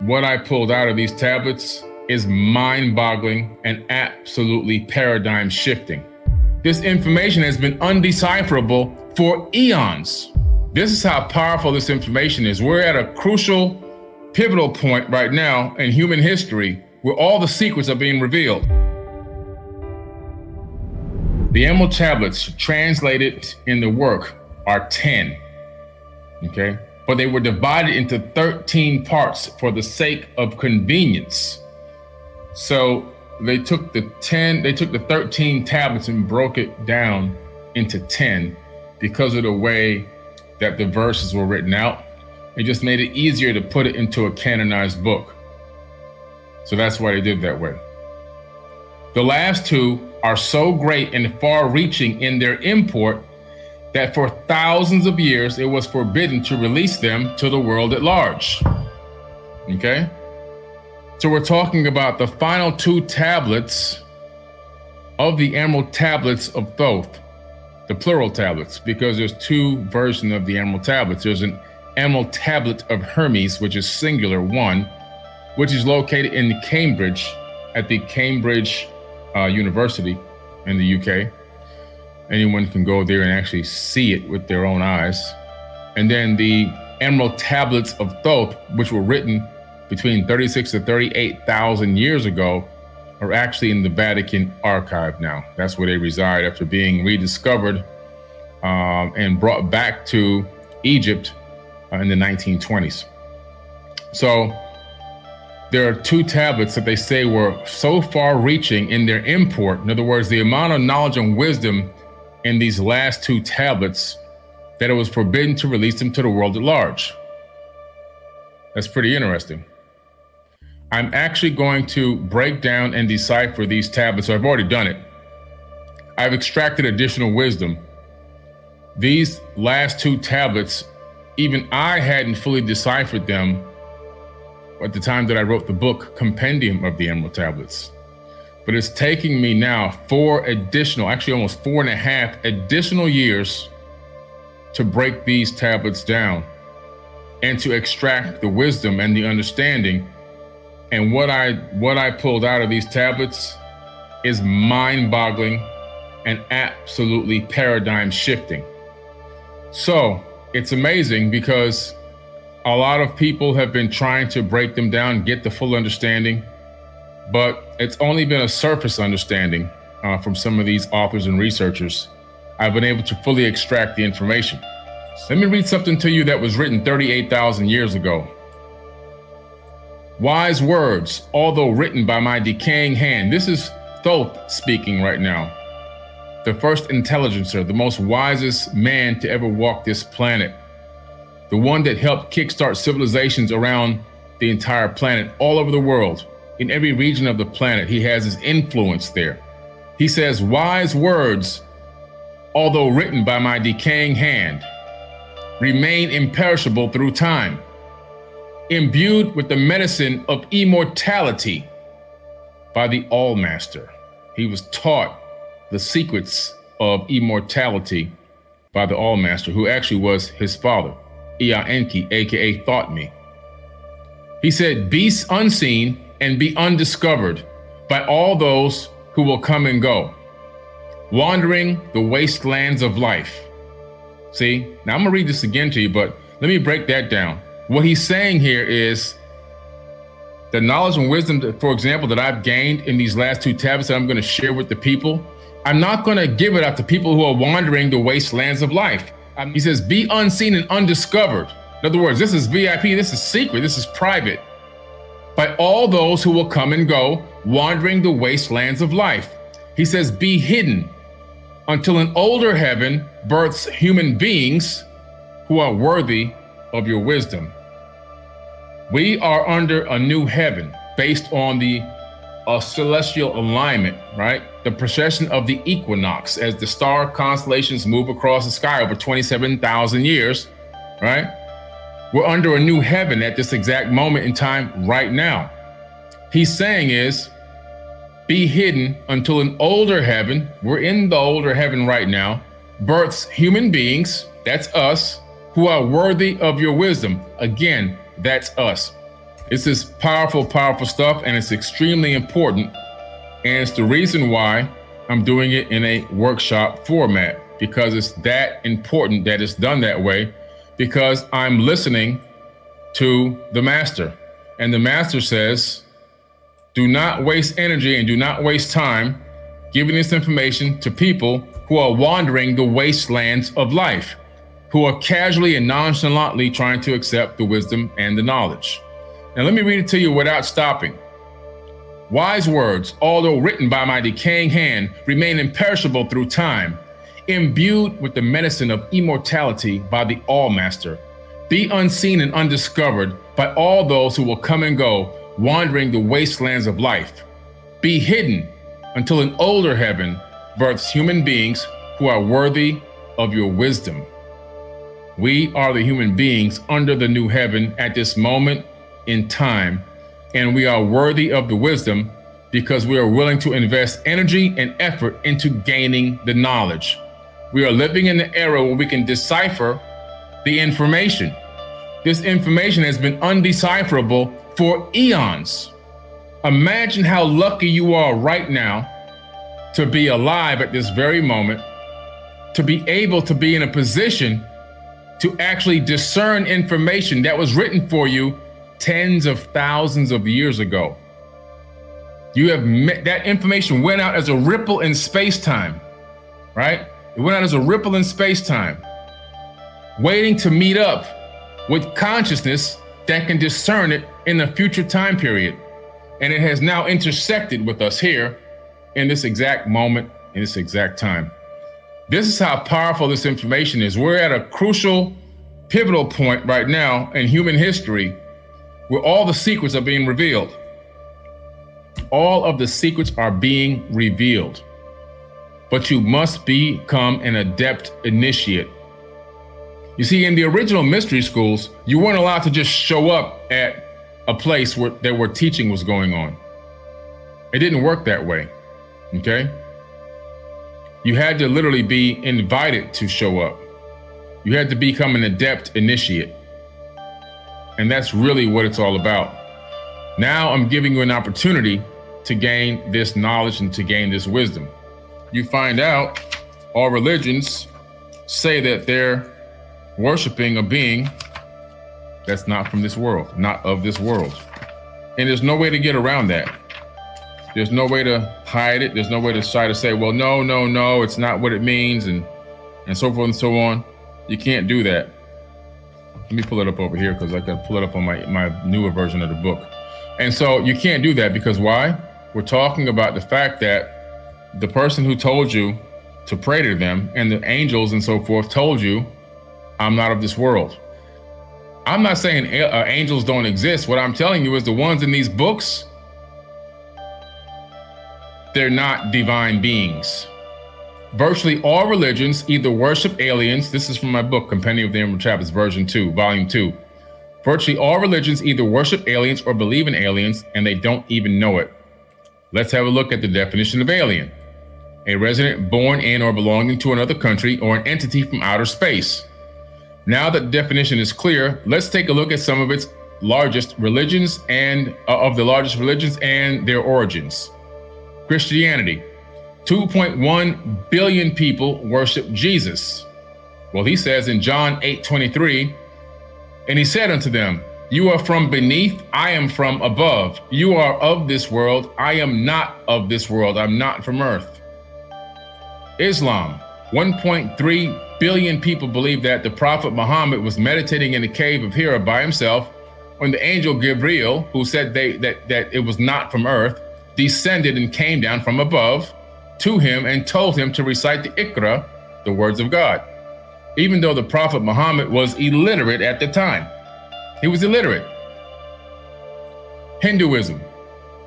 what I pulled out of these tablets is mind-boggling and absolutely paradigm shifting. This information has been undecipherable for eons. This is how powerful this information is. We're at a crucial, pivotal point right now in human history where all the secrets are being revealed. The Emerald Tablets translated in the work are 10, okay? But they were divided into 13 parts for the sake of convenience. So they took the 13 tablets and broke it down into 10 because of the way that the verses were written out. It just made it easier to put it into a canonized book. So that's why they did that way. The last two are so great and far-reaching in their import that for thousands of years, it was forbidden to release them to the world at large, okay? So we're talking about the final two tablets of the Emerald Tablets of Thoth, the plural tablets, because there's two versions of the Emerald Tablets. There's an Emerald Tablet of 𝗪𝗓𝗦𝗧, which is singular one, which is located in Cambridge at the Cambridge University in the UK. Anyone can go there and actually see it with their own eyes. And then the Emerald Tablets of Thoth, which were written between 36 to 38,000 years ago, are actually in the Vatican archive now. That's where they reside after being rediscovered and brought back to Egypt in the 1920s. So there are two tablets that they say were so far-reaching in their import. In other words, the amount of knowledge and wisdom in these last two tablets that it was forbidden to release them to the world at large. That's pretty interesting. I'm actually going to break down and decipher these tablets. So I've already done it. I've extracted additional wisdom. These last two tablets, even I hadn't fully deciphered them at the time that I wrote the book Compendium of the Emerald Tablets. But it's taking me now 4 additional, actually almost 4.5 additional years to break these tablets down and to extract the wisdom and the understanding. And what I pulled out of these tablets is mind-boggling and absolutely paradigm shifting. So it's amazing because a lot of people have been trying to break them down, get the full understanding, but it's only been a surface understanding from some of these authors and researchers. I've been able to fully extract the information. Let me read something to you that was written 38,000 years ago. Wise words, although written by my decaying hand. This is Thoth speaking right now. The first intelligencer, the most wisest man to ever walk this planet. The one that helped kickstart civilizations around the entire planet, all over the world. In every region of the planet, he has his influence there. He says, wise words, although written by my decaying hand, remain imperishable through time, imbued with the medicine of immortality by the All-Master. He was taught the secrets of immortality by the All-Master, who actually was his father, 𝗩𝗓𝗕𝗦𝗧𝗘, aka Thought Me. He said, be unseen and be undiscovered by all those who will come and go, wandering the wastelands of life. See, now I'm gonna read this again to you, but let me break that down. What he's saying here is the knowledge and wisdom, that, for example, that I've gained in these last two tablets that I'm gonna share with the people, I'm not gonna give it out to people who are wandering the wastelands of life. He says, be unseen and undiscovered. In other words, this is VIP, this is secret, this is private. By all those who will come and go, wandering the wastelands of life. He says, be hidden until an older heaven births human beings who are worthy of your wisdom. We are under a new heaven based on the celestial alignment, right? The precession of the equinox as the star constellations move across the sky over 27,000 years, right? We're under a new heaven at this exact moment in time right now. He's saying is, be hidden until an older heaven, we're in the older heaven right now, births human beings, that's us, who are worthy of your wisdom. Again, that's us. This is powerful, powerful stuff, and it's extremely important. And it's the reason why I'm doing it in a workshop format, because it's that important that it's done that way, because I'm listening to the master. And the master says, do not waste energy and do not waste time giving this information to people who are wandering the wastelands of life, who are casually and nonchalantly trying to accept the wisdom and the knowledge. Now, let me read it to you without stopping. Wise words, although written by my decaying hand, remain imperishable through time, imbued with the medicine of immortality by the All-Master. Be unseen and undiscovered by all those who will come and go, wandering the wastelands of life. Be hidden until an older heaven births human beings who are worthy of your wisdom. We are the human beings under the new heaven at this moment in time, and we are worthy of the wisdom because we are willing to invest energy and effort into gaining the knowledge. We are living in the era where we can decipher the information. This information has been undecipherable for eons. Imagine how lucky you are right now to be alive at this very moment, to be able to be in a position to actually discern information that was written for you tens of thousands of years ago. You have that information went out as a ripple in space-time, right? It went out as a ripple in space-time, waiting to meet up with consciousness that can discern it in a future time period. And it has now intersected with us here in this exact moment, in this exact time. This is how powerful this information is. We're at a crucial, pivotal point right now in human history where all the secrets are being revealed. All of the secrets are being revealed. But you must become an adept initiate. You see, in the original mystery schools, you weren't allowed to just show up at a place where teaching was going on. It didn't work that way, okay? You had to literally be invited to show up. You had to become an adept initiate. And that's really what it's all about. Now I'm giving you an opportunity to gain this knowledge and to gain this wisdom. You find out all religions say that they're worshiping a being that's not from this world, not of this world. And there's no way to get around that. There's no way to hide it. There's no way to try to say, well, no, it's not what it means, and so forth and so on. You can't do that. Let me pull it up over here because I got to pull it up on my newer version of the book. And so you can't do that because why? We're talking about the fact that the person who told you to pray to them and the angels and so forth told you, I'm not of this world. I'm not saying angels don't exist. What I'm telling you is the ones in these books, they're not divine beings. Virtually all religions either worship aliens. This is from my book, Compendium of the Emerald Tablets, version 2, volume 2. Virtually all religions either worship aliens or believe in aliens, and they don't even know it. Let's have a look at the definition of alien. A resident born in or belonging to another country or an entity from outer space. Now that the definition is clear, let's take a look at some of its largest religions and their origins. Christianity. 2.1 billion people worship Jesus. Well, he says in John 8:23, and he said unto them, you are from beneath, I am from above. You are of this world, I am not of this world. I'm not from earth. Islam. 1.3 billion people believe that the Prophet Muhammad was meditating in the cave of Hira by himself when the angel Gabriel, who said that it was not from earth, descended and came down from above to him and told him to recite the Iqra, the words of God, even though the Prophet Muhammad was illiterate at the time. He was illiterate. Hinduism.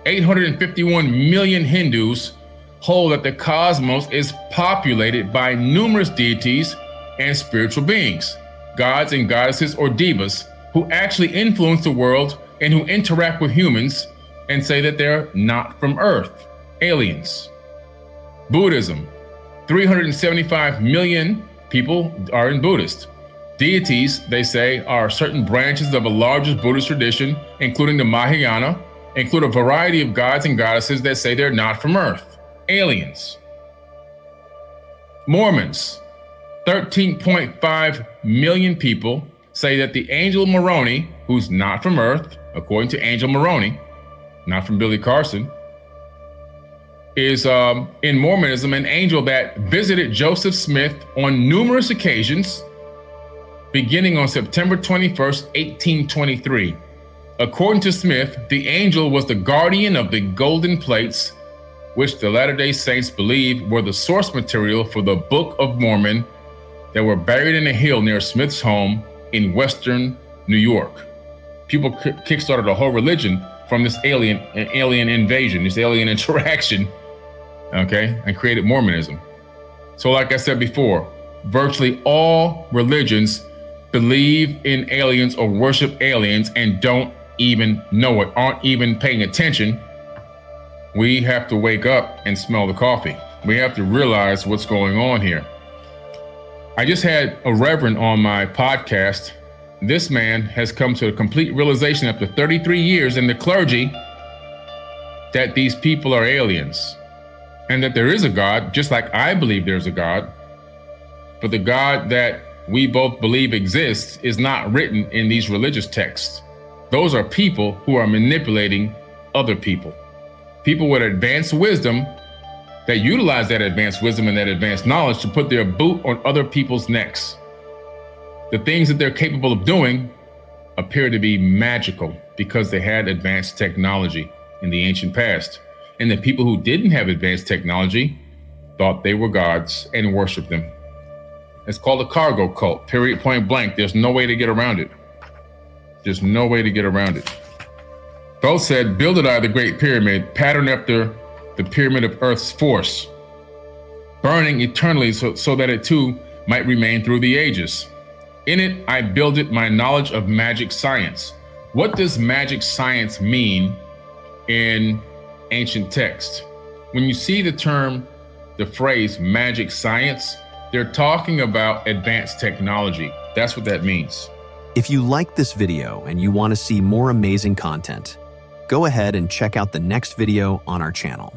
851 million Hindus hold that the cosmos is populated by numerous deities and spiritual beings, gods and goddesses or devas, who actually influence the world and who interact with humans and say that they're not from Earth, aliens. Buddhism. 375 million people are in Buddhist. Deities, they say, are certain branches of a largest Buddhist tradition, including the Mahayana, include a variety of gods and goddesses that say they're not from Earth, aliens. Mormons, 13.5 million people say that the angel Moroni, who's not from Earth, according to Angel Moroni, not from Billy Carson, is in Mormonism an angel that visited Joseph Smith on numerous occasions, beginning on September 21st, 1823. According to Smith, the angel was the guardian of the golden plates, which the Latter-day Saints believe were the source material for the Book of Mormon that were buried in a hill near Smith's home in western New York. People kickstarted a whole religion from this alien invasion, this alien interaction, okay, and created Mormonism. So like I said before, virtually all religions believe in aliens or worship aliens and don't even know it, aren't even paying attention. We have to wake up and smell the coffee. We have to realize what's going on here. I just had a reverend on my podcast. This man has come to a complete realization after 33 years in the clergy that these people are aliens and that there is a God, just like I believe there's a God. But the God that we both believe exists is not written in these religious texts. Those are people who are manipulating other people. People with advanced wisdom that utilize that advanced wisdom and that advanced knowledge to put their boot on other people's necks. The things that they're capable of doing appear to be magical because they had advanced technology in the ancient past. And the people who didn't have advanced technology thought they were gods and worshiped them. It's called a cargo cult, period, point blank. There's no way to get around it. There's no way to get around it. Thoth said, build I the Great Pyramid, patterned after the pyramid of Earth's force, burning eternally so that it too might remain through the ages. In it, I builded my knowledge of magic science. What does magic science mean in ancient text? When you see the phrase magic science, they're talking about advanced technology. That's what that means. If you like this video and you want to see more amazing content, go ahead and check out the next video on our channel.